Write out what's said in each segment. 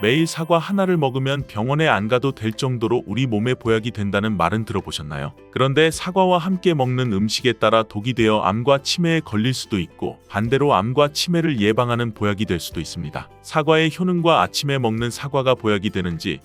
매일 사과 하나를 먹으면 병원에 안 가도 될 정도로 우리 몸에 보약이 된다는 말은 들어보셨나요? 그런데 사과와 함께 먹는 음식에 따라 독이 되어 암과 치매에 걸릴 수도 있고 반대로 암과 치매를 예방하는 보약이 될 수도 있습니다. 사과의 효능과 아침에 먹는 사과가 보약이 되는지,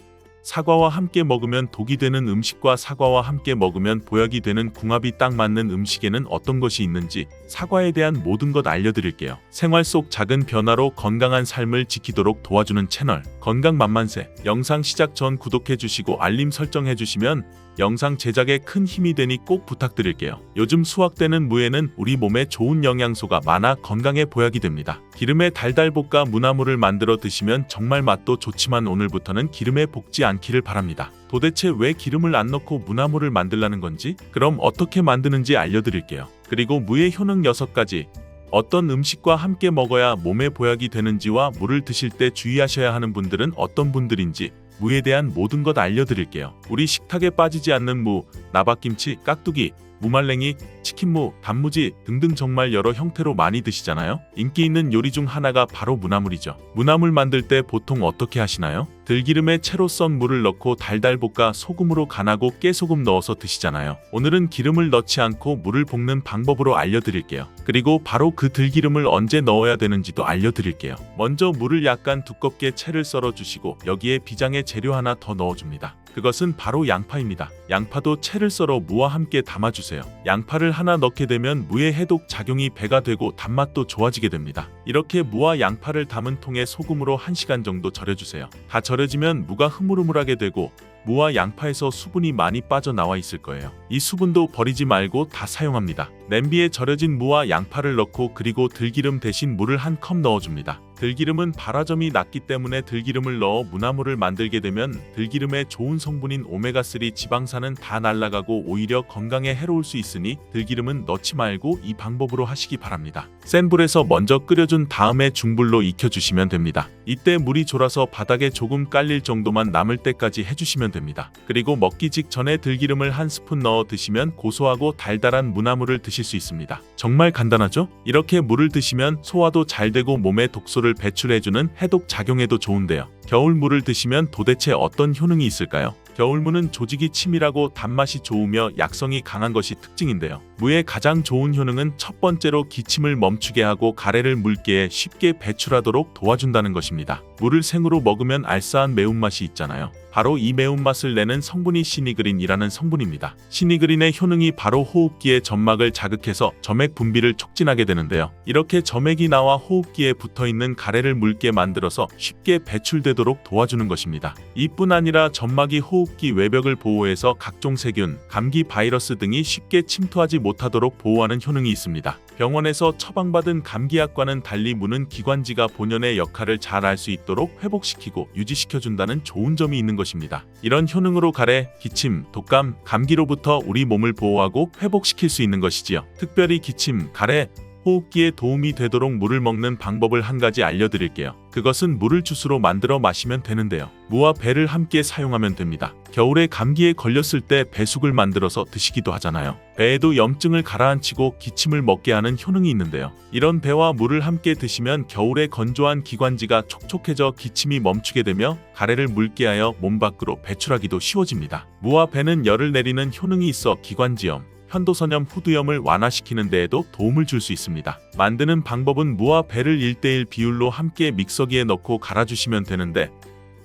사과와 함께 먹으면 독이 되는 음식과 사과와 함께 먹으면 보약이 되는 궁합이 딱 맞는 음식에는 어떤 것이 있는지 사과에 대한 모든 것 알려드릴게요. 생활 속 작은 변화로 건강한 삶을 지키도록 도와주는 채널 건강만만세. 영상 시작 전 구독해주시고 알림 설정해주시면 영상 제작에 큰 힘이 되니 꼭 부탁드릴게요. 요즘 수확되는 무에는 우리 몸에 좋은 영양소가 많아 건강에 보약이 됩니다. 기름에 달달 볶아 무나물을 만들어 드시면 정말 맛도 좋지만 오늘부터는 기름에 볶지 않기를 바랍니다. 도대체 왜 기름을 안 넣고 무나물을 만들라는 건지? 그럼 어떻게 만드는지 알려드릴게요. 그리고 무의 효능 6가지. 어떤 음식과 함께 먹어야 몸에 보약이 되는지와 무를 드실 때 주의하셔야 하는 분들은 어떤 분들인지 무에 대한 모든 것 알려드릴게요. 우리 식탁에 빠지지 않는 무, 나박김치, 깍두기, 무말랭이, 치킨무, 단무지 등등 정말 여러 형태로 많이 드시잖아요. 인기 있는 요리 중 하나가 바로 무나물이죠. 무나물 만들 때 보통 어떻게 하시나요? 들기름에 채로 썬 무를 넣고 달달 볶아 소금으로 간하고 깨소금 넣어서 드시잖아요. 오늘은 기름을 넣지 않고 무를 볶는 방법으로 알려드릴게요. 그리고 바로 그 들기름을 언제 넣어야 되는지도 알려드릴게요. 먼저 무를 약간 두껍게 채를 썰어주시고 여기에 비장의 재료 하나 더 넣어줍니다. 그것은 바로 양파입니다. 양파도 채를 썰어 무와 함께 담아주세요. 양파를 하나 넣게 되면 무의 해독 작용이 배가 되고 단맛도 좋아지게 됩니다. 이렇게 무와 양파를 담은 통에 소금으로 1시간 정도 절여주세요. 다 절여지면 무가 흐물흐물하게 되고 무와 양파에서 수분이 많이 빠져나와 있을 거예요. 이 수분도 버리지 말고 다 사용합니다. 냄비에 절여진 무와 양파를 넣고 그리고 들기름 대신 물을 1컵 넣어줍니다. 들기름은 발화점이 낮기 때문에 들기름을 넣어 무나물을 만들게 되면 들기름의 좋은 성분인 오메가3 지방산은 다 날아가고 오히려 건강에 해로울 수 있으니 들기름은 넣지 말고 이 방법으로 하시기 바랍니다. 센 불에서 먼저 끓여준 다음에 중불로 익혀주시면 됩니다. 이때 물이 졸아서 바닥에 조금 깔릴 정도만 남을 때까지 해주시면 됩니다. 그리고 먹기 직전에 들기름을 1스푼 넣어 드시면 고소하고 달달한 무나물을 드실 수 있습니다. 정말 간단하죠? 이렇게 물을 드시면 소화도 잘 되고 몸에 독소를 배출해주는 해독 작용에도 좋은데요. 겨울무를 드시면 도대체 어떤 효능이 있을까요? 겨울무는 조직이 치밀하고 단맛이 좋으며 약성이 강한 것이 특징인데요. 무의 가장 좋은 효능은 첫 번째로 기침을 멈추게 하고 가래를 물기에 쉽게 배출하도록 도와준다는 것입니다. 무를 생으로 먹으면 알싸한 매운맛이 있잖아요. 바로 이 매운맛을 내는 성분이 시니그린이라는 성분입니다. 시니그린의 효능이 바로 호흡기의 점막을 자극해서 점액 분비를 촉진하게 되는데요. 이렇게 점액이 나와 호흡기에 붙어있는 가래를 묽게 만들어서 쉽게 배출되도록 도와주는 것입니다. 이뿐 아니라 점막이 호흡기 외벽을 보호해서 각종 세균, 감기 바이러스 등이 쉽게 침투하지 못하도록 보호하는 효능이 있습니다. 병원에서 처방받은 감기약과는 달리 무는 기관지가 본연의 역할을 잘 알 수 있도록 회복시키고 유지시켜준다는 좋은 점이 있는 것입니다. 이런 효능으로 가래, 기침, 독감, 감기로부터 우리 몸을 보호하고 회복시킬 수 있는 것이지요. 특별히 기침, 가래, 호흡기에 도움이 되도록 물을 먹는 방법을 한 가지 알려드릴게요. 그것은 물을 주스로 만들어 마시면 되는데요. 무와 배를 함께 사용하면 됩니다. 겨울에 감기에 걸렸을 때 배숙을 만들어서 드시기도 하잖아요. 배에도 염증을 가라앉히고 기침을 먹게 하는 효능이 있는데요. 이런 배와 물을 함께 드시면 겨울에 건조한 기관지가 촉촉해져 기침이 멈추게 되며 가래를 묽게 하여 몸 밖으로 배출하기도 쉬워집니다. 무와 배는 열을 내리는 효능이 있어 기관지염, 편도선염, 후두염을 완화시키는 데에도 도움을 줄 수 있습니다. 만드는 방법은 무와 배를 1:1 비율로 함께 믹서기에 넣고 갈아주시면 되는데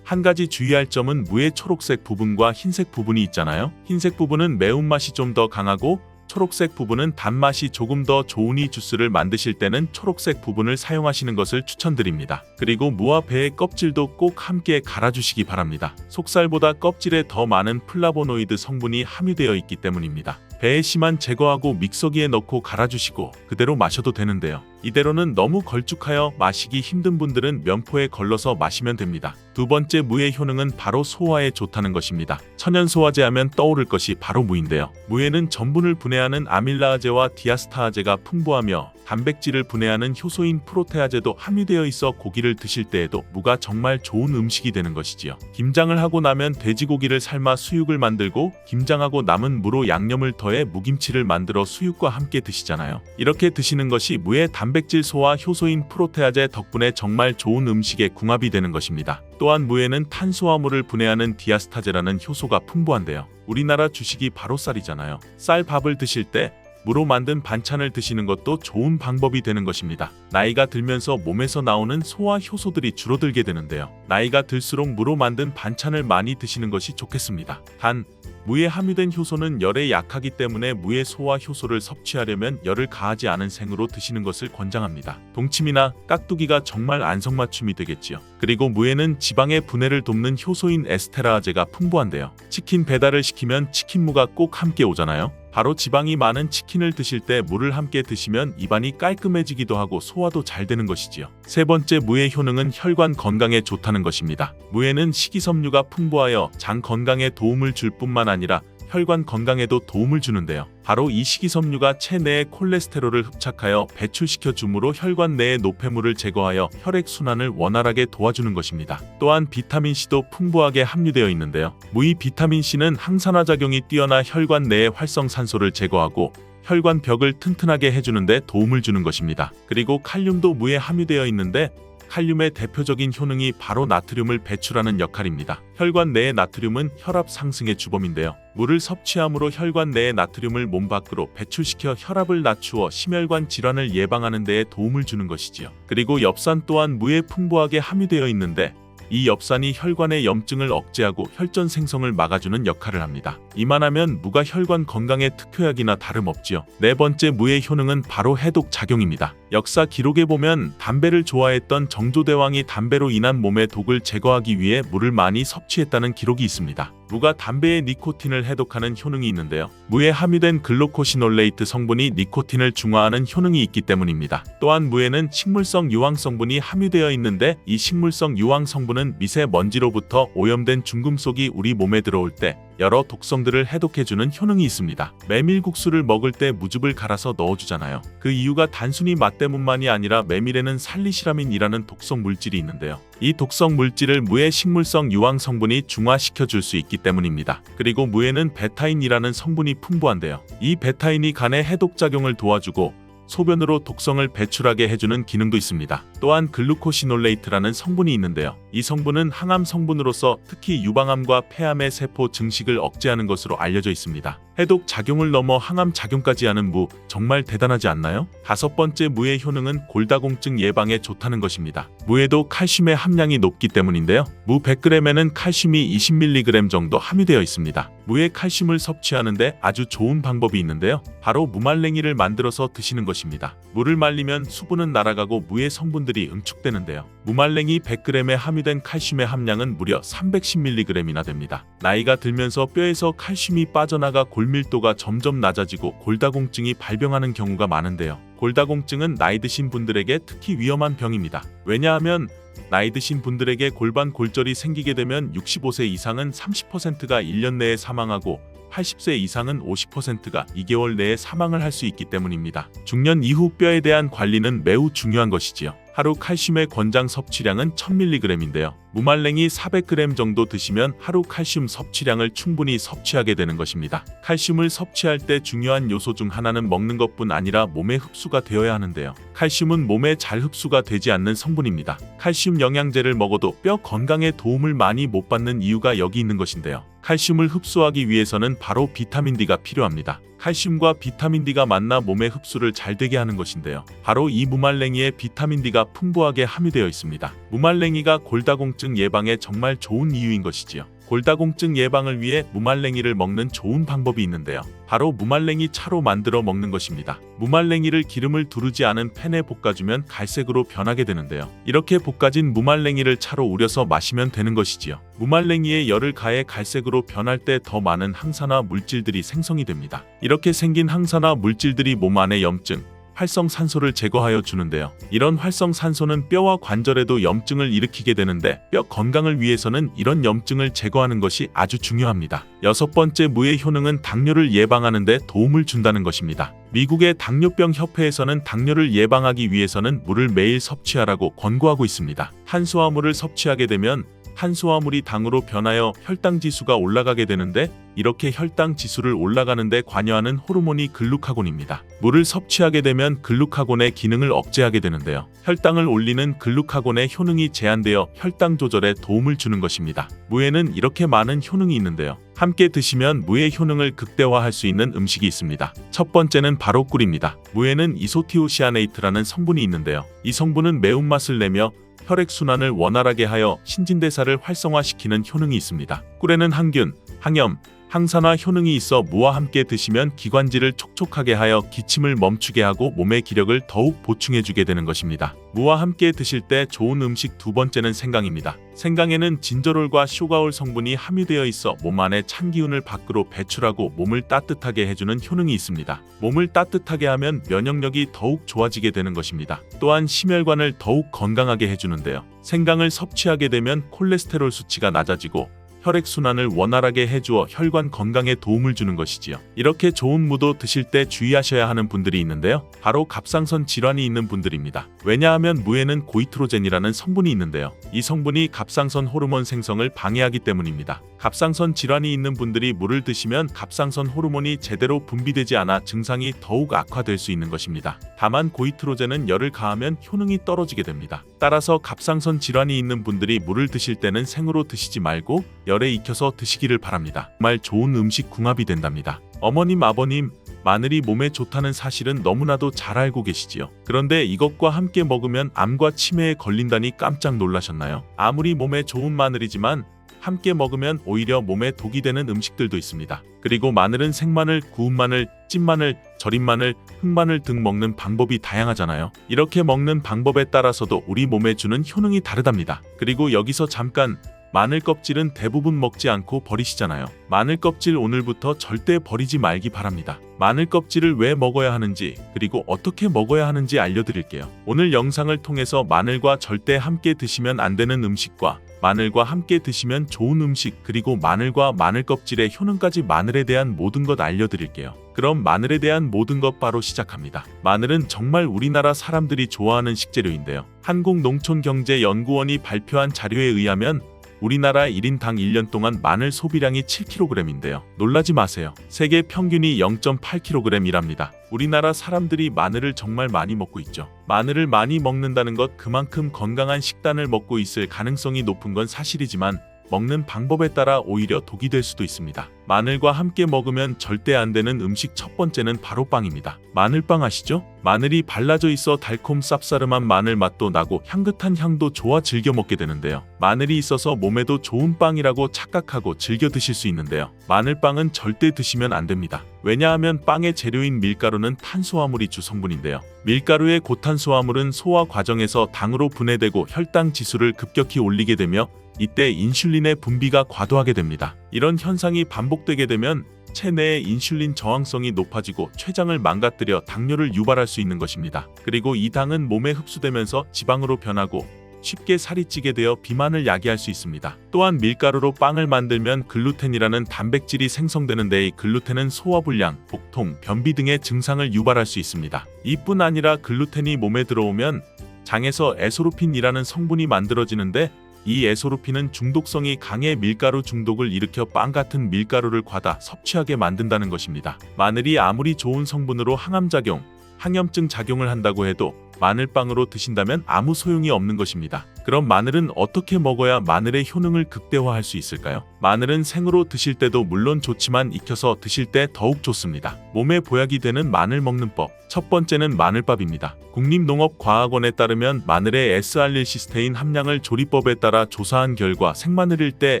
한 가지 주의할 점은 무의 초록색 부분과 흰색 부분이 있잖아요. 흰색 부분은 매운맛이 좀 더 강하고 초록색 부분은 단맛이 조금 더 좋으니 주스를 만드실 때는 초록색 부분을 사용하시는 것을 추천드립니다. 그리고 무와 배의 껍질도 꼭 함께 갈아주시기 바랍니다. 속살보다 껍질에 더 많은 플라보노이드 성분이 함유되어 있기 때문입니다. 배의 심한 제거하고 믹서기에 넣고 갈아주시고 그대로 마셔도 되는데요. 이대로는 너무 걸쭉하여 마시기 힘든 분들은 면포에 걸러서 마시면 됩니다. 두 번째 무의 효능은 바로 소화에 좋다는 것입니다. 천연소화제 하면 떠오를 것이 바로 무인데요. 무에는 전분을 분해하는 아밀라아제와 디아스타아제가 풍부하며 단백질을 분해하는 효소인 프로테아제도 함유되어 있어 고기를 드실 때에도 무가 정말 좋은 음식이 되는 것이지요. 김장을 하고 나면 돼지고기를 삶아 수육을 만들고 김장하고 남은 무로 양념을 더해 무김치를 만들어 수육과 함께 드시잖아요. 이렇게 드시는 것이 무의 단백질 단백질 소화 효소인 프로테아제 덕분에 정말 좋은 음식에 궁합이 되는 것입니다. 또한 무에는 탄수화물을 분해하는 디아스타제라는 효소가 풍부한데요. 우리나라 주식이 바로 쌀이잖아요. 쌀밥을 드실 때 무로 만든 반찬을 드시는 것도 좋은 방법이 되는 것입니다. 나이가 들면서 몸에서 나오는 소화 효소들이 줄어들게 되는데요. 나이가 들수록 무로 만든 반찬을 많이 드시는 것이 좋겠습니다. 단, 무에 함유된 효소는 열에 약하기 때문에 무의 소화 효소를 섭취하려면 열을 가하지 않은 생으로 드시는 것을 권장합니다. 동치미나 깍두기가 정말 안성맞춤이 되겠지요. 그리고 무에는 지방의 분해를 돕는 효소인 에스테라아제가 풍부한데요. 치킨 배달을 시키면 치킨무가 꼭 함께 오잖아요. 바로 지방이 많은 치킨을 드실 때 무를 함께 드시면 입안이 깔끔해지기도 하고 소화도 잘 되는 것이지요. 세 번째 무의 효능은 혈관 건강에 좋다는 것입니다. 무에는 식이섬유가 풍부하여 장 건강에 도움을 줄 뿐만 아니라 혈관 건강에도 도움을 주는데요. 바로 이 식이섬유가 체내의 콜레스테롤을 흡착하여 배출시켜 주므로 혈관 내의 노폐물을 제거하여 혈액순환을 원활하게 도와주는 것입니다. 또한 비타민C도 풍부하게 함유되어 있는데요. 무의 비타민C는 항산화 작용이 뛰어나 혈관 내의 활성산소를 제거하고 혈관 벽을 튼튼하게 해주는 데 도움을 주는 것입니다. 그리고 칼륨도 무에 함유되어 있는데 칼륨의 대표적인 효능이 바로 나트륨을 배출하는 역할입니다. 혈관 내의 나트륨은 혈압 상승의 주범인데요. 물을 섭취함으로 혈관 내의 나트륨을 몸 밖으로 배출시켜 혈압을 낮추어 심혈관 질환을 예방하는 데에 도움을 주는 것이지요. 그리고 엽산 또한 무에 풍부하게 함유되어 있는데 이 엽산이 혈관의 염증을 억제하고 혈전 생성을 막아주는 역할을 합니다. 이만하면 무가 혈관 건강의 특효약이나 다름없지요. 네 번째 무의 효능은 바로 해독 작용입니다. 역사 기록에 보면 담배를 좋아했던 정조대왕이 담배로 인한 몸의 독을 제거하기 위해 물을 많이 섭취했다는 기록이 있습니다. 무가 담배의 니코틴을 해독하는 효능이 있는데요. 무에 함유된 글루코시놀레이트 성분이 니코틴을 중화하는 효능이 있기 때문입니다. 또한 무에는 식물성 유황 성분이 함유되어 있는데 이 식물성 유황 성분은 미세먼지로부터 오염된 중금속이 우리 몸에 들어올 때 여러 독성들을 해독해주는 효능이 있습니다. 메밀국수를 먹을 때 무즙을 갈아서 넣어주잖아요. 그 이유가 단순히 맛 때문만이 아니라 메밀에는 살리시라민이라는 독성 물질이 있는데요. 이 독성 물질을 무의 식물성 유황 성분이 중화시켜줄 수 있기 때문입니다. 그리고 무에는 베타인이라는 성분이 풍부한데요. 이 베타인이 간의 해독작용을 도와주고 소변으로 독성을 배출하게 해주는 기능도 있습니다. 또한 글루코시놀레이트라는 성분이 있는데요. 이 성분은 항암 성분으로서 특히 유방암과 폐암의 세포 증식을 억제하는 것으로 알려져 있습니다. 해독 작용을 넘어 항암 작용까지 하는 무, 정말 대단하지 않나요? 다섯 번째 무의 효능은 골다공증 예방에 좋다는 것입니다. 무에도 칼슘의 함량이 높기 때문인데요. 무 100g에는 칼슘이 20mg 정도 함유되어 있습니다. 무의 칼슘을 섭취하는데 아주 좋은 방법이 있는데요. 바로 무말랭이를 만들어서 드시는 것입니다. 무를 말리면 수분은 날아가고 무의 성분들이 응축되는데요. 무말랭이 100g에 함유된 칼슘의 함량은 무려 310mg이나 됩니다. 나이가 들면서 뼈에서 칼슘이 빠져나가 골밀도가 점점 낮아지고 골다공증이 발병하는 경우가 많은데요. 골다공증은 나이 드신 분들에게 특히 위험한 병입니다. 왜냐하면 나이 드신 분들에게 골반 골절이 생기게 되면 65세 이상은 30%가 1년 내에 사망하고 80세 이상은 50%가 2개월 내에 사망을 할 수 있기 때문입니다. 중년 이후 뼈에 대한 관리는 매우 중요한 것이지요. 하루 칼슘의 권장 섭취량은 1000mg인데요. 무말랭이 400g 정도 드시면 하루 칼슘 섭취량을 충분히 섭취하게 되는 것입니다. 칼슘을 섭취할 때 중요한 요소 중 하나는 먹는 것뿐 아니라 몸에 흡수가 되어야 하는데요. 칼슘은 몸에 잘 흡수가 되지 않는 성분입니다. 칼슘 영양제를 먹어도 뼈 건강에 도움을 많이 못 받는 이유가 여기 있는 것인데요. 칼슘을 흡수하기 위해서는 바로 비타민 D가 필요합니다. 칼슘과 비타민 D가 만나 몸의 흡수를 잘 되게 하는 것인데요. 바로 이 무말랭이에 비타민 D가 풍부하게 함유되어 있습니다. 무말랭이가 골다공증 예방에 정말 좋은 이유인 것이지요. 골다공증 예방을 위해 무말랭이를 먹는 좋은 방법이 있는데요. 바로 무말랭이 차로 만들어 먹는 것입니다. 무말랭이를 기름을 두르지 않은 팬에 볶아주면 갈색으로 변하게 되는데요. 이렇게 볶아진 무말랭이를 차로 우려서 마시면 되는 것이지요. 무말랭이에 열을 가해 갈색으로 변할 때 더 많은 항산화 물질들이 생성이 됩니다. 이렇게 생긴 항산화 물질들이 몸 안의 염증, 활성산소를 제거하여 주는데요. 이런 활성산소는 뼈와 관절에도 염증을 일으키게 되는데 뼈 건강을 위해서는 이런 염증을 제거하는 것이 아주 중요합니다. 여섯 번째 무의 효능은 당뇨를 예방하는 데 도움을 준다는 것입니다. 미국의 당뇨병 협회에서는 당뇨를 예방하기 위해서는 물을 매일 섭취하라고 권고하고 있습니다. 탄수화물을 섭취하게 되면 탄수화물이 당으로 변하여 혈당 지수가 올라가게 되는데 이렇게 혈당 지수를 올라가는 데 관여하는 호르몬이 글루카곤입니다. 물을 섭취하게 되면 글루카곤의 기능을 억제하게 되는데요. 혈당을 올리는 글루카곤의 효능이 제한되어 혈당 조절에 도움을 주는 것입니다. 무에는 이렇게 많은 효능이 있는데요. 함께 드시면 무의 효능을 극대화할 수 있는 음식이 있습니다. 첫 번째는 바로 꿀입니다. 무에는 이소티오시아네이트라는 성분이 있는데요. 이 성분은 매운맛을 내며 혈액순환을 원활하게 하여 신진대사를 활성화시키는 효능이 있습니다. 꿀에는 항균, 항염, 항산화 효능이 있어 무와 함께 드시면 기관지를 촉촉하게 하여 기침을 멈추게 하고 몸의 기력을 더욱 보충해주게 되는 것입니다. 무와 함께 드실 때 좋은 음식 두 번째는 생강입니다. 생강에는 진저롤과 쇼가올 성분이 함유되어 있어 몸 안에 찬 기운을 밖으로 배출하고 몸을 따뜻하게 해주는 효능이 있습니다. 몸을 따뜻하게 하면 면역력이 더욱 좋아지게 되는 것입니다. 또한 심혈관을 더욱 건강하게 해주는데요. 생강을 섭취하게 되면 콜레스테롤 수치가 낮아지고 혈액순환을 원활하게 해주어 혈관 건강에 도움을 주는 것이지요. 이렇게 좋은 무도 드실 때 주의하셔야 하는 분들이 있는데요. 바로 갑상선 질환이 있는 분들입니다. 왜냐하면 무에는 고이트로젠이라는 성분이 있는데요. 이 성분이 갑상선 호르몬 생성을 방해하기 때문입니다. 갑상선 질환이 있는 분들이 무를 드시면 갑상선 호르몬이 제대로 분비되지 않아 증상이 더욱 악화될 수 있는 것입니다. 다만 고이트로젠은 열을 가하면 효능이 떨어지게 됩니다. 따라서 갑상선 질환이 있는 분들이 무를 드실 때는 생으로 드시지 말고 열에 익혀서 드시기를 바랍니다. 정말 좋은 음식 궁합이 된답니다. 어머님, 아버님, 마늘이 몸에 좋다는 사실은 너무나도 잘 알고 계시지요. 그런데 이것과 함께 먹으면 암과 치매에 걸린다니 깜짝 놀라셨나요? 아무리 몸에 좋은 마늘이지만 함께 먹으면 오히려 몸에 독이 되는 음식들도 있습니다. 그리고 마늘은 생마늘, 구운 마늘, 찐마늘, 절인 마늘, 흑마늘 등 먹는 방법이 다양하잖아요. 이렇게 먹는 방법에 따라서도 우리 몸에 주는 효능이 다르답니다. 그리고 여기서 잠깐, 마늘 껍질은 대부분 먹지 않고 버리시잖아요. 마늘 껍질 오늘부터 절대 버리지 말기 바랍니다. 마늘 껍질을 왜 먹어야 하는지 그리고 어떻게 먹어야 하는지 알려드릴게요. 오늘 영상을 통해서 마늘과 절대 함께 드시면 안 되는 음식과 마늘과 함께 드시면 좋은 음식 그리고 마늘과 마늘 껍질의 효능까지 마늘에 대한 모든 것 알려드릴게요. 그럼 마늘에 대한 모든 것 바로 시작합니다. 마늘은 정말 우리나라 사람들이 좋아하는 식재료인데요. 한국농촌경제연구원이 발표한 자료에 의하면 우리나라 1인당 1년 동안 마늘 소비량이 7kg인데요. 놀라지 마세요. 세계 평균이 0.8kg이랍니다. 우리나라 사람들이 마늘을 정말 많이 먹고 있죠. 마늘을 많이 먹는다는 것 그만큼 건강한 식단을 먹고 있을 가능성이 높은 건 사실이지만 먹는 방법에 따라 오히려 독이 될 수도 있습니다. 마늘과 함께 먹으면 절대 안 되는 음식 첫 번째는 바로 빵입니다. 마늘빵 아시죠? 마늘이 발라져 있어 달콤 쌉싸름한 마늘 맛도 나고 향긋한 향도 좋아 즐겨 먹게 되는데요. 마늘이 있어서 몸에도 좋은 빵이라고 착각하고 즐겨 드실 수 있는데요. 마늘빵은 절대 드시면 안 됩니다. 왜냐하면 빵의 재료인 밀가루는 탄수화물이 주 성분인데요. 밀가루의 고탄수화물은 소화 과정에서 당으로 분해되고 혈당 지수를 급격히 올리게 되며 이때 인슐린의 분비가 과도하게 됩니다. 이런 현상이 반복되게 되면 체내의 인슐린 저항성이 높아지고 췌장을 망가뜨려 당뇨를 유발할 수 있는 것입니다. 그리고 이 당은 몸에 흡수되면서 지방으로 변하고 쉽게 살이 찌게 되어 비만을 야기할 수 있습니다. 또한 밀가루로 빵을 만들면 글루텐이라는 단백질이 생성되는데 이 글루텐은 소화불량, 복통, 변비 등의 증상을 유발할 수 있습니다. 이뿐 아니라 글루텐이 몸에 들어오면 장에서 에소르핀이라는 성분이 만들어지는데 이 에소르핀은 중독성이 강해 밀가루 중독을 일으켜 빵 같은 밀가루를 과다 섭취하게 만든다는 것입니다. 마늘이 아무리 좋은 성분으로 항암작용, 항염증 작용을 한다고 해도 마늘빵으로 드신다면 아무 소용이 없는 것입니다. 그럼 마늘은 어떻게 먹어야 마늘의 효능을 극대화할 수 있을까요? 마늘은 생으로 드실 때도 물론 좋지만 익혀서 드실 때 더욱 좋습니다. 몸에 보약이 되는 마늘 먹는 법. 첫 번째는 마늘밥입니다. 국립농업과학원에 따르면 마늘의 S알릴시스테인 함량을 조리법에 따라 조사한 결과 생마늘일 때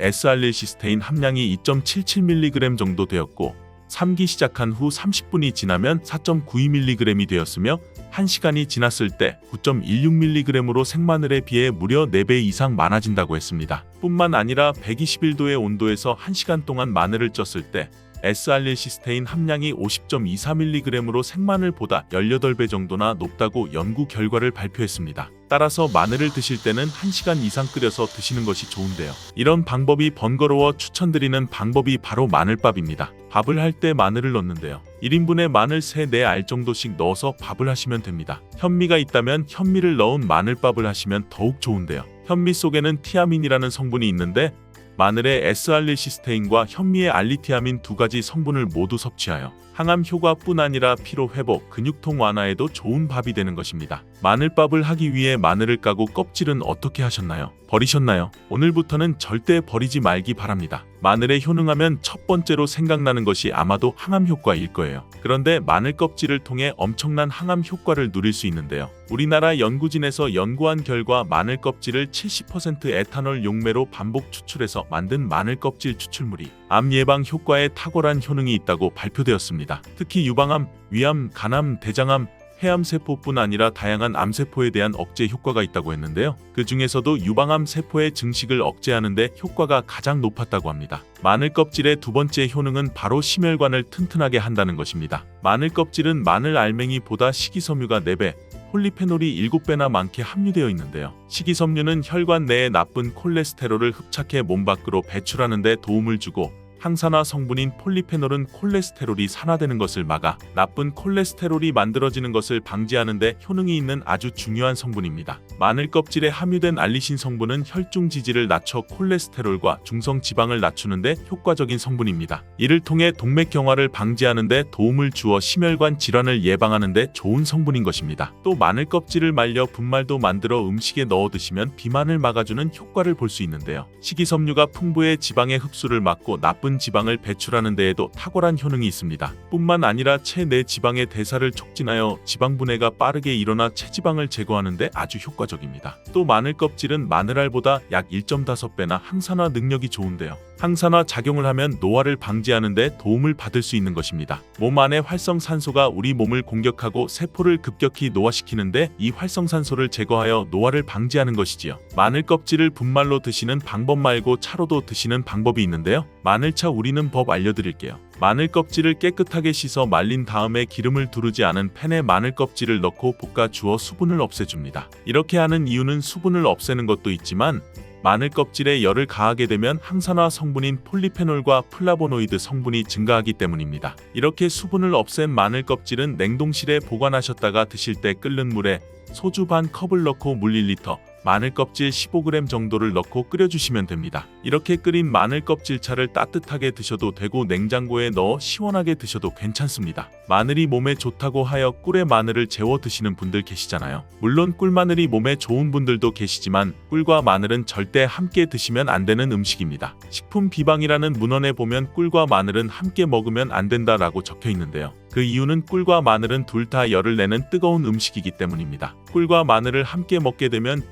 S알릴시스테인 함량이 2.77mg 정도 되었고 삶기 시작한 후 30분이 지나면 4.92mg이 되었으며 1시간이 지났을 때 9.16mg으로 생마늘에 비해 무려 4배 이상 많아진다고 했습니다. 뿐만 아니라 121도의 온도에서 1시간 동안 마늘을 쪘을 때 S알릴시스테인 함량이 50.24mg으로 생마늘보다 18배 정도나 높다고 연구 결과를 발표했습니다. 따라서 마늘을 드실 때는 1시간 이상 끓여서 드시는 것이 좋은데요. 이런 방법이 번거로워 추천드리는 방법이 바로 마늘밥입니다. 밥을 할 때 마늘을 넣는데요. 1인분에 마늘 3, 4알 정도씩 넣어서 밥을 하시면 됩니다. 현미가 있다면 현미를 넣은 마늘밥을 하시면 더욱 좋은데요. 현미 속에는 티아민이라는 성분이 있는데 마늘의 S알릴시스테인과 현미의 알리티아민 두 가지 성분을 모두 섭취하여 항암 효과뿐 아니라 피로 회복, 근육통 완화에도 좋은 밥이 되는 것입니다. 마늘밥을 하기 위해 마늘을 까고 껍질은 어떻게 하셨나요? 버리셨나요? 오늘부터는 절대 버리지 말기 바랍니다. 마늘에 효능하면 첫 번째로 생각나는 것이 아마도 항암 효과일 거예요. 그런데 마늘 껍질을 통해 엄청난 항암 효과를 누릴 수 있는데요. 우리나라 연구진에서 연구한 결과 마늘 껍질을 70% 에탄올 용매로 반복 추출해서 만든 마늘 껍질 추출물이 암 예방 효과에 탁월한 효능이 있다고 발표되었습니다. 특히 유방암, 위암, 간암, 대장암, 폐암세포뿐 아니라 다양한 암세포에 대한 억제 효과가 있다고 했는데요. 그 중에서도 유방암 세포의 증식을 억제하는 데 효과가 가장 높았다고 합니다. 마늘 껍질의 두 번째 효능은 바로 심혈관을 튼튼하게 한다는 것입니다. 마늘 껍질은 마늘 알맹이보다 식이섬유가 4배, 폴리페놀이 7배나 많게 함유되어 있는데요. 식이섬유는 혈관 내의 나쁜 콜레스테롤을 흡착해 몸 밖으로 배출하는 데 도움을 주고 항산화 성분인 폴리페놀은 콜레스테롤이 산화되는 것을 막아 나쁜 콜레스테롤이 만들어지는 것을 방지하는 데 효능이 있는 아주 중요한 성분입니다. 마늘 껍질에 함유된 알리신 성분은 혈중 지지를 낮춰 콜레스테롤과 중성 지방을 낮추는 데 효과적인 성분입니다. 이를 통해 동맥경화를 방지하는 데 도움을 주어 심혈관 질환을 예방하는 데 좋은 성분인 것입니다. 또 마늘 껍질을 말려 분말도 만들어 음식에 넣어 드시면 비만을 막아주는 효과를 볼 수 있는데요. 식이섬유가 풍부해 지방의 흡수를 막고 나쁜 지방을 배출하는 데에도 탁월한 효능이 있습니다. 뿐만 아니라 체내 지방의 대사를 촉진하여 지방 분해가 빠르게 일어나 체지방을 제거하는 데 아주 효과적입니다. 또 마늘 껍질은 마늘알보다 약 1.5배나 항산화 능력이 좋은데요. 항산화 작용을 하면 노화를 방지하는 데 도움을 받을 수 있는 것입니다. 몸 안의 활성산소가 우리 몸을 공격하고 세포를 급격히 노화시키는데 이 활성산소를 제거하여 노화를 방지하는 것이지요. 마늘 껍질을 분말로 드시는 방법 말고 차로도 드시는 방법이 있는데요. 마늘차 우리는 법 알려드릴게요. 마늘 껍질을 깨끗하게 씻어 말린 다음에 기름을 두르지 않은 팬에 마늘 껍질을 넣고 볶아 주어 수분을 없애줍니다. 이렇게 하는 이유는 수분을 없애는 것도 있지만 마늘 껍질에 열을 가하게 되면 항산화 성분인 폴리페놀과 플라보노이드 성분이 증가하기 때문입니다. 이렇게 수분을 없앤 마늘 껍질은 냉동실에 보관하셨다가 드실 때 끓는 물에 소주 반 컵을 넣고 물 1리터, 마늘 껍질 15g 정도를 넣고 끓여주시면 됩니다. 이렇게 끓인 마늘 껍질차를 따뜻하게 드셔도 되고 냉장고에 넣어 시원하게 드셔도 괜찮습니다. 마늘이 몸에 좋다고 하여 꿀에 마늘을 재워 드시는 분들 계시잖아요. 물론 꿀마늘이 몸에 좋은 분들도 계시지만 꿀과 마늘은 절대 함께 드시면 안 되는 음식입니다. 식품 비방이라는 문헌에 보면 꿀과 마늘은 함께 먹으면 안 된다라고 적혀 있는데요. 그 이유는 꿀과 마늘은 둘 다 열을 내는 뜨거운 음식이기 때문입니다. 꿀과 마늘을 함께 먹게 되면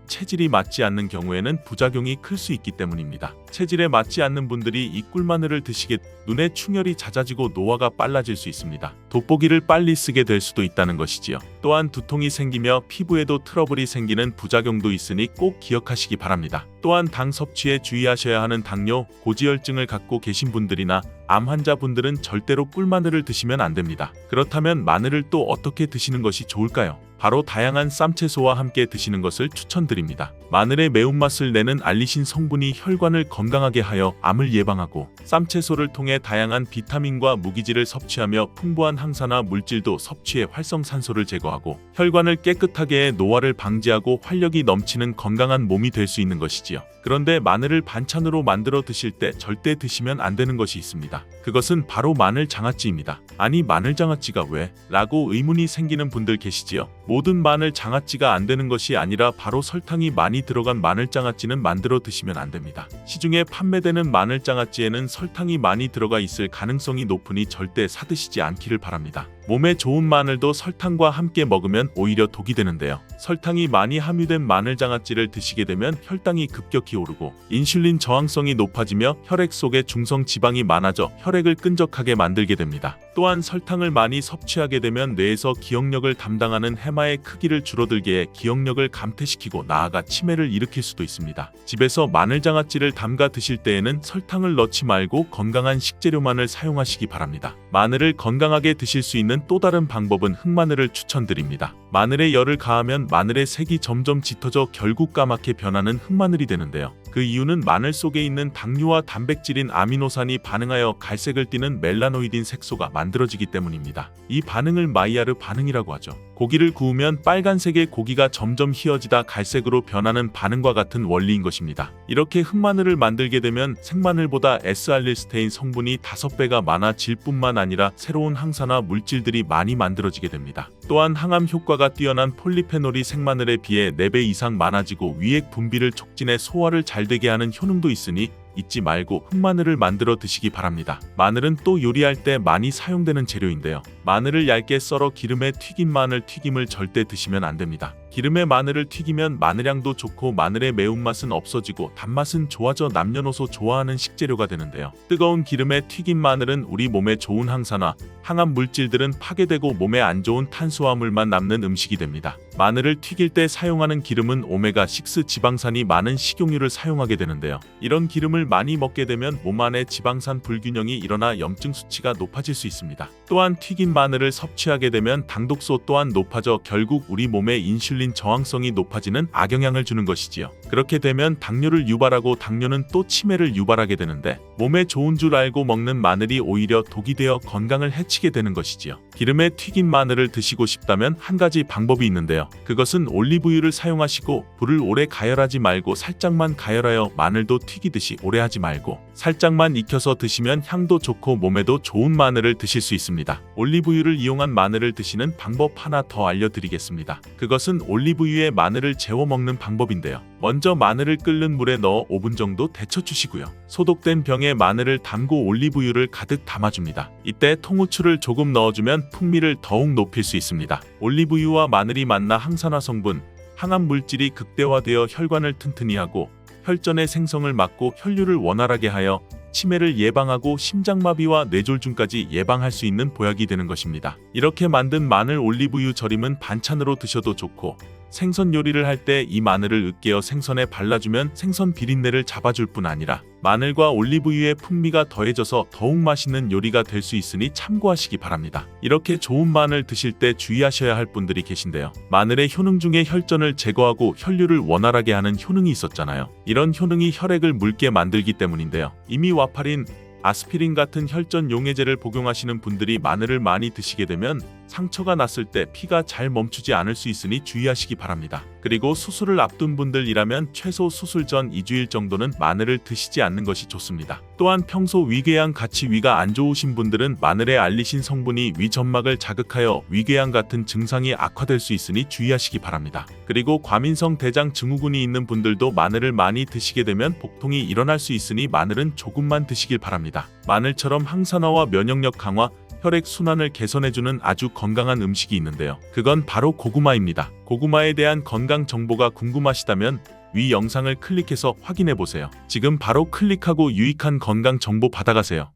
체질이 맞지 않는 경우에는 부작용이 클 수 있기 때문입니다. 체질에 맞지 않는 분들이 이 꿀마늘을 드시게 눈에 충혈이 잦아지고 노화가 빨라질 수 있습니다. 돋보기를 빨리 쓰게 될 수도 있다는 것이지요. 또한 두통이 생기며 피부에도 트러블이 생기는 부작용도 있으니 꼭 기억하시기 바랍니다. 또한 당 섭취에 주의하셔야 하는 당뇨, 고지혈증을 갖고 계신 분들이나 암 환자분들은 절대로 꿀마늘을 드시면 안 됩니다. 그렇다면 마늘을 또 어떻게 드시는 것이 좋을까요? 바로 다양한 쌈채소와 함께 드시는 것을 추천드립니다. 마늘의 매운맛을 내는 알리신 성분이 혈관을 건강하게 하여 암을 예방하고 쌈채소를 통해 다양한 비타민과 무기질을 섭취하며 풍부한 항산화 물질도 섭취해 활성산소를 제거하고 혈관을 깨끗하게 해 노화를 방지하고 활력이 넘치는 건강한 몸이 될 수 있는 것이지요. 그런데 마늘을 반찬으로 만들어 드실 때 절대 드시면 안 되는 것이 있습니다. 그것은 바로 마늘 장아찌입니다. 아니 마늘 장아찌가 왜? 라고 의문이 생기는 분들 계시지요. 모든 마늘 장아찌가 안 되는 것이 아니라 바로 설탕이 많이 들어간 마늘 장아찌는 만들어 드시면 안 됩니다. 시중에 판매되는 마늘 장아찌에는 설탕이 많이 들어가 있을 가능성이 높으니 절대 사드시지 않기를 바랍니다. 몸에 좋은 마늘도 설탕과 함께 먹으면 오히려 독이 되는데요. 설탕이 많이 함유된 마늘 장아찌를 드시게 되면 혈당이 급격히 오르고 인슐린 저항성이 높아지며 혈액 속에 중성 지방이 많아져 혈액을 끈적하게 만들게 됩니다. 또한 설탕을 많이 섭취하게 되면 뇌에서 기억력을 담당하는 해마의 크기를 줄어들게 해 기억력을 감퇴시키고 나아가 치매를 일으킬 수도 있습니다. 집에서 마늘 장아찌를 담가 드실 때에는 설탕을 넣지 말고 건강한 식재료만을 사용하시기 바랍니다. 마늘을 건강하게 드실 수 있는 또 다른 방법은 흑마늘을 추천드립니다. 마늘에 열을 가하면 마늘의 색이 점점 짙어져 결국 까맣게 변하는 흑마늘이 되는데요. 그 이유는 마늘 속에 있는 당류와 단백질인 아미노산이 반응하여 갈색을 띠는 멜라노이딘 색소가 만들어지기 때문입니다. 이 반응을 마이야르 반응이라고 하죠. 고기를 구우면 빨간색의 고기가 점점 희어지다 갈색으로 변하는 반응과 같은 원리인 것입니다. 이렇게 흑마늘을 만들게 되면 생마늘보다 S알릴스테인 성분이 5배가 많아질 뿐만 아니라 새로운 항산화 물질들이 많이 만들어지게 됩니다. 또한 항암 효과가 뛰어난 폴리페놀이 생마늘에 비해 4배 이상 많아지고 위액 분비를 촉진해 소화를 잘 되게 하는 효능도 있으니 잊지 말고 흑마늘을 만들어 드시기 바랍니다. 마늘은 또 요리할 때 많이 사용되는 재료인데요. 마늘을 얇게 썰어 기름에 튀긴 마늘 튀김을 절대 드시면 안 됩니다. 기름에 마늘을 튀기면 마늘향도 좋고 마늘의 매운맛은 없어지고 단맛은 좋아져 남녀노소 좋아하는 식재료가 되는데요. 뜨거운 기름에 튀긴 마늘은 우리 몸에 좋은 항산화, 항암 물질들은 파괴되고 몸에 안 좋은 탄수화물만 남는 음식이 됩니다. 마늘을 튀길 때 사용하는 기름은 오메가6 지방산이 많은 식용유를 사용하게 되는데요. 이런 기름을 많이 먹게 되면 몸 안에 지방산 불균형이 일어나 염증 수치가 높아질 수 있습니다. 또한 튀긴 마늘을 섭취하게 되면 당독소 또한 높아져 결국 우리 몸에 인슐린 저항성이 높아지는 악영향을 주는 것이지요. 그렇게 되면 당뇨를 유발하고 당뇨는 또 치매를 유발하게 되는데 몸에 좋은 줄 알고 먹는 마늘이 오히려 독이 되어 건강을 해치게 되는 것이지요. 기름에 튀긴 마늘을 드시고 싶다면 한 가지 방법이 있는데요. 그것은 올리브유를 사용하시고 불을 오래 가열하지 말고 살짝만 가열하여 마늘도 튀기듯이 오래 하지 말고 살짝만 익혀서 드시면 향도 좋고 몸에도 좋은 마늘을 드실 수 있습니다. 올리브유를 이용한 마늘을 드시는 방법 하나 더 알려드리겠습니다. 그것은 올리브유에 마늘을 재워 먹는 방법인데요. 먼저 마늘을 끓는 물에 넣어 5분 정도 데쳐주시고요. 소독된 병에 마늘을 담고 올리브유를 가득 담아줍니다. 이때 통후추를 조금 넣어주면 풍미를 더욱 높일 수 있습니다. 올리브유와 마늘이 만나 항산화 성분, 항암 물질이 극대화되어 혈관을 튼튼히 하고 혈전의 생성을 막고 혈류를 원활하게 하여 치매를 예방하고 심장마비와 뇌졸중까지 예방할 수 있는 보약이 되는 것입니다. 이렇게 만든 마늘 올리브유 절임은 반찬으로 드셔도 좋고 생선 요리를 할 때 이 마늘을 으깨어 생선에 발라주면 생선 비린내를 잡아줄 뿐 아니라 마늘과 올리브유의 풍미가 더해져서 더욱 맛있는 요리가 될 수 있으니 참고하시기 바랍니다. 이렇게 좋은 마늘 드실 때 주의하셔야 할 분들이 계신데요. 마늘의 효능 중에 혈전을 제거하고 혈류를 원활하게 하는 효능이 있었잖아요. 이런 효능이 혈액을 묽게 만들기 때문인데요. 이미 와파린, 아스피린 같은 혈전 용해제를 복용하시는 분들이 마늘을 많이 드시게 되면 상처가 났을 때 피가 잘 멈추지 않을 수 있으니 주의하시기 바랍니다. 그리고 수술을 앞둔 분들이라면 최소 수술 전 2주일 정도는 마늘을 드시지 않는 것이 좋습니다. 또한 평소 위궤양 같이 위가 안 좋으신 분들은 마늘의 알리신 성분이 위 점막을 자극하여 위궤양 같은 증상이 악화될 수 있으니 주의하시기 바랍니다. 그리고 과민성 대장 증후군이 있는 분들도 마늘을 많이 드시게 되면 복통이 일어날 수 있으니 마늘은 조금만 드시길 바랍니다. 마늘처럼 항산화와 면역력 강화, 혈액 순환을 개선해주는 아주 건강한 음식이 있는데요. 그건 바로 고구마입니다. 고구마에 대한 건강 정보가 궁금하시다면 위 영상을 클릭해서 확인해보세요. 지금 바로 클릭하고 유익한 건강 정보 받아가세요.